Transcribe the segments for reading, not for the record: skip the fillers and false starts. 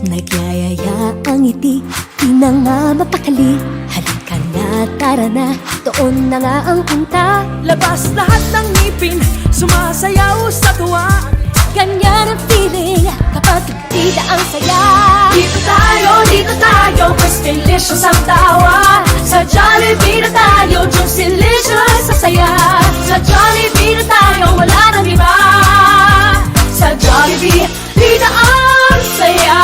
Nagyayaya ang ngiti, di na nga mapakali. Halika na, tara na, doon na nga ang punta. Labas lahat ng ngipin, sumasayaw sa tuwa. Ganyan ang feeling kapag tida ang saya. Dito tayo, mas delicious ang tawa. Sa Jollibee na tayo, juicylicious sa saya. Sa Jollibee na tayo, wala nang iba. Sa Jollibee, dito ang saya.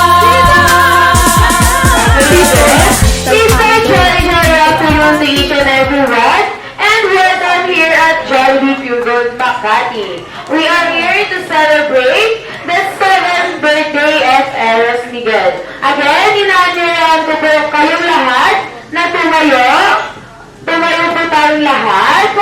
Very afternoon to each and everyone, and we're done here at Jollibee Pure Gold Makati. We are here to celebrate the 7th birthday of Eros Miguel. Again, inaanyayahan ko po kayong lahat na tumayo. Tumayo po tayong lahat.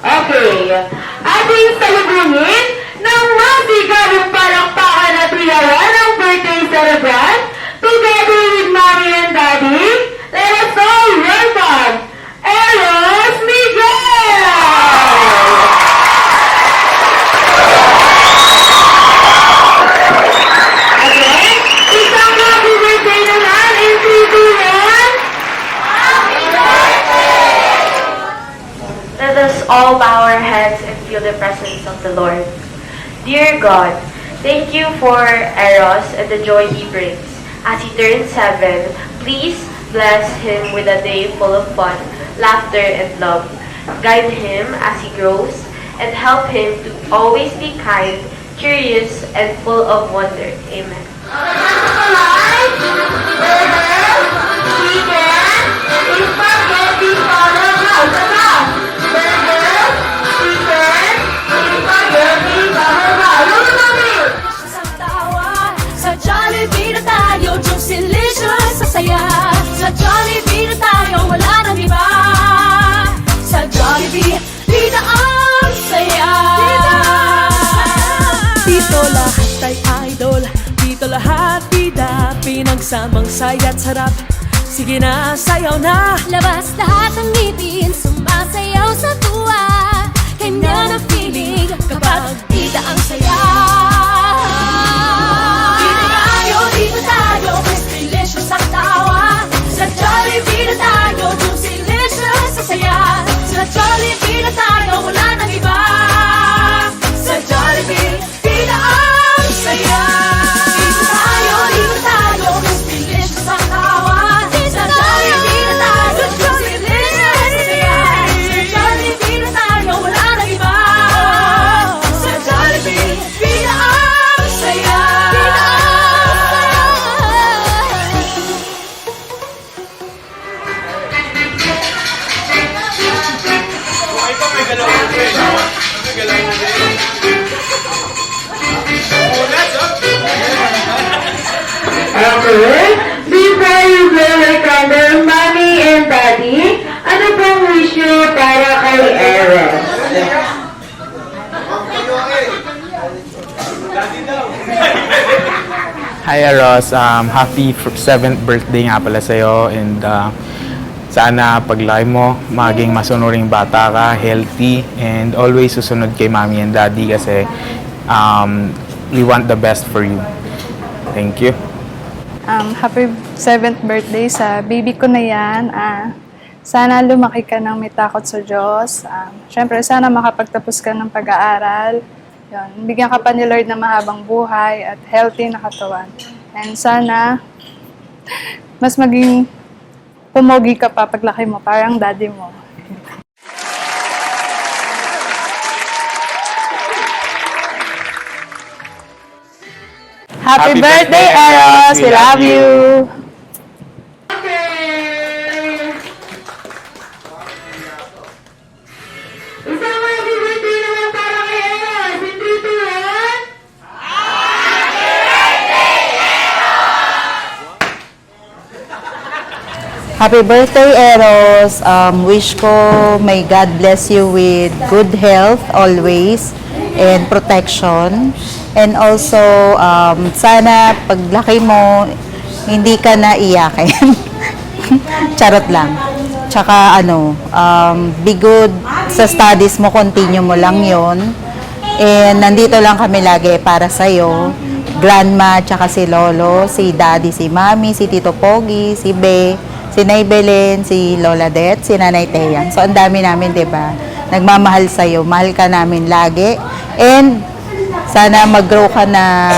Okay. Ating salubungin ng masigaling palakpakan at iyawan ng birthday celebrant together with Mommy and Daddy. Let us all welcome Eros Miguel! Again, isang happy birthday naman in 3, 2, 1. Happy birthday! Let us all bow our heads and feel the presence of the Lord. Dear God, thank you for Eros and the joy he brings. As he turns 7, please bless him with a day full of fun, laughter, and love. Guide him as he grows and help him to always be kind, curious, and full of wonder. Amen. Sa Jollibee na tayo, juicylicious sa saya. Sa Jollibee na tayo, wala nang iba. Sa Jollibee, dito ang saya. Dito lahat ay idol, dito lahat bida. Pinagsamang saya at sarap, sige na, sayaw na. Labas lahat ng ngipin, sumasayaw sa tuwa. Ganyan ang feeling kapag tida ang saya. Dito tayo, mas delicious ang tawa. Sa Jollibee na tayo, juicylicious sa saya. Sa Jollibee na tayo, wala nang iba. Sa Jollibee, dito ang saya. Dito tayo, mas delicious ang tawa. Sa Jollibee na tayo, juicylicious sa saya. Sa Jollibee na tayo, wala nang iba. Sa Jollibee, dito ang saya. Okay. Before you go welcome their Mommy and Daddy, ano pong wish nyo para kay Eros? Hi Eros, happy 7th birthday nga pala sa'yo, and sana paglaki mo, maging masunuring bata ka, healthy, and always susunod kay Mommy and Daddy kasi we want the best for you. Thank you. Happy 7th birthday sa baby ko na yan. Sana lumaki ka ng may takot sa Diyos. Siyempre, sana makapagtapos ka ng pag-aaral. Yun. Bigyan ka pa ni Lord ng mahabang buhay at healthy na katawan. And sana, mas maging pumogi ka pa paglaki mo, parang daddy mo. Happy birthday, Eros! We love you! Isang happy birthday naman para kay Eros. In 3, 2, 1. Happy birthday, Eros. Wish ko may God bless you with good health always and protection. And also, sana paglaki mo, hindi ka na iyakin. Charot lang. Tsaka be good sa studies mo, continue mo lang yon. And nandito lang kami lagi para sa'yo. grandma, tsaka si lolo, si daddy, si mami, si tito Pogi, si Be, si Nay Belen, si Lola Det, si Nanay Teyang. So, ang dami namin, di ba? Nagmamahal sa'yo. Mahal ka namin lagi. And, sana mag-grow ka na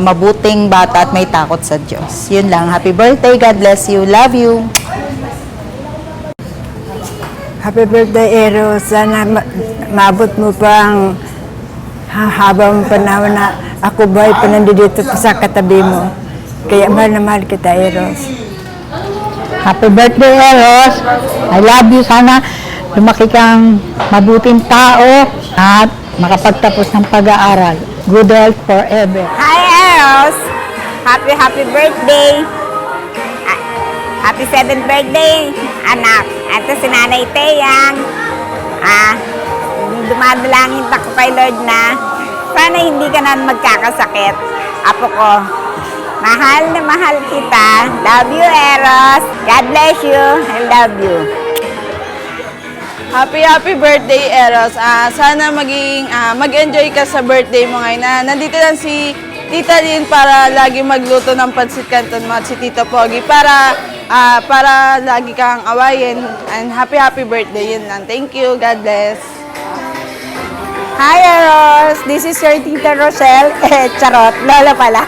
mabuting bata at may takot sa Diyos. Yun lang. Happy birthday. God bless you. Love you. Happy birthday, Eros. Sana maabot mo pa ang habang panahon na ako ba'y panandito pa sa katabi mo. Kaya mahal na mahal kita, Eros. Happy birthday, Eros. I love you. Sana lumaki kang mabuting tao at makapagtapos ng pag-aaral. Good health forever. Hi, Eros! Happy birthday! Happy 7th birthday, anak. Ito si Nanay Teyang. Dumadalangin pa ko kay Lord na sana hindi ka na magkakasakit. Apo ko, mahal na mahal kita. Love you, Eros. God bless you. I love you. Happy birthday, Eros. Sana mag-enjoy ka sa birthday mo ngayon. Nandito lang si Tita Lynn para lagi magluto ng pansit canton mo at si Tito Pogi para lagi kang awayin. And happy birthday. Yun lang. Thank you. God bless. Hi, Eros. This is your Tita Rochelle. Charot. Lola pala.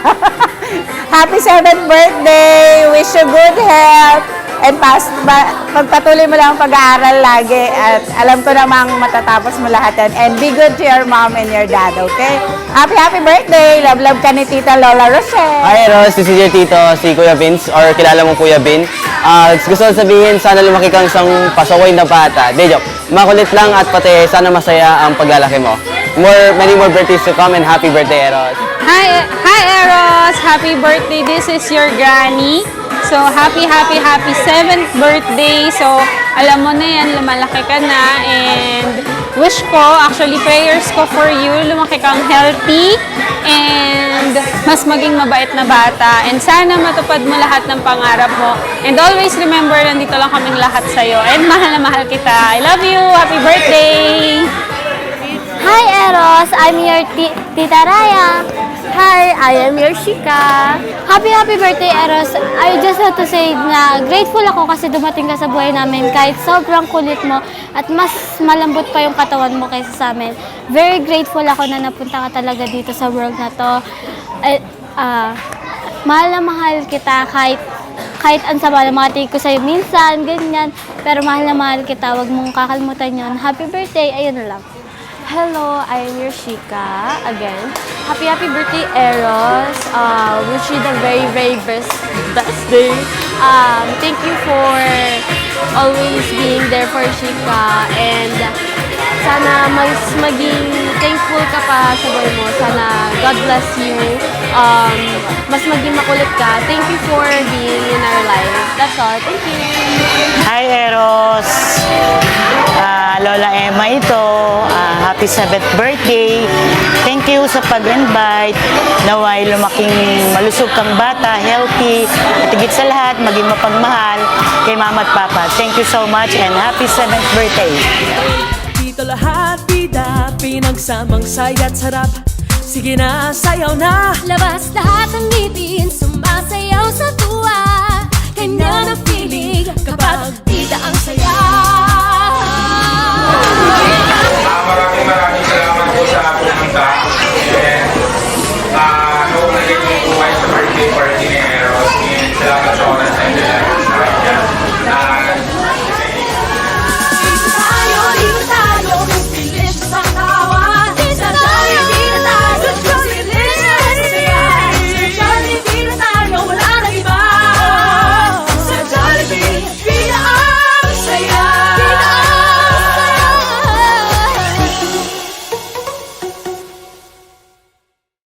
Happy 7th birthday. Wish you good health. And pagpatuloy mo lang ang pag-aaral lagi. At alam ko namang matatapos mo lahat yan. And be good to your mom and your dad, okay? Happy birthday! Love ka ni Tita Lola Rochelle. Hi Eros, this is your tito, si Kuya Vince, or kilala mong Kuya Vin. Gusto ko sabihin, sana lumaki kang isang pasaway na bata. De joke, makulit lang at pati sana masaya ang paglalaki mo. Many more birthdays to come and happy birthday, Eros. Hi Eros! Happy birthday! This is your granny. So, happy 7th birthday. So, alam mo na yan, lumalaki ka na. And wish ko, actually prayers ko for you, lumaki kang healthy and mas maging mabait na bata. And sana matupad mo lahat ng pangarap mo. And always remember, nandito lang kaming lahat sa'yo. And mahal na mahal kita. I love you! Happy birthday! Hi, Eros! I'm your Tita Raya. Hi, I am your Shika. Happy birthday, Eros. I just have to say na grateful ako kasi dumating ka sa buhay namin kahit sobrang kulit mo at mas malambot pa yung katawan mo kaysa sa amin. Very grateful ako na napunta ka talaga dito sa world na to. Mahal na mahal kita kahit ang sama ng mga take ko sa'yo minsan, ganyan. Pero mahal na mahal kita, wag mong kakalimutan yun. Happy birthday, ayun na lang. Hello, I am your Shika again. Happy birthday, Eros. Wish you the very best day. Thank you for always being there for Shika, and sana mas maging thankful ka pa sa buhay mo. Sana God bless you. Mas maging makulit ka. Thank you for being in our life. That's all. Thank you. Hi, Eros. Lola Emma ito. Happy 7th birthday. Thank you sa pag-invite. Naway lumaking malusog kang bata, healthy, at higit sa lahat, maging mapagmahal kay mama at papa. Thank you so much and happy 7th birthday. Dito lahat bida, pinagsamang saya at sarap. Sige na, sayaw na. Labas lahat ng ngiti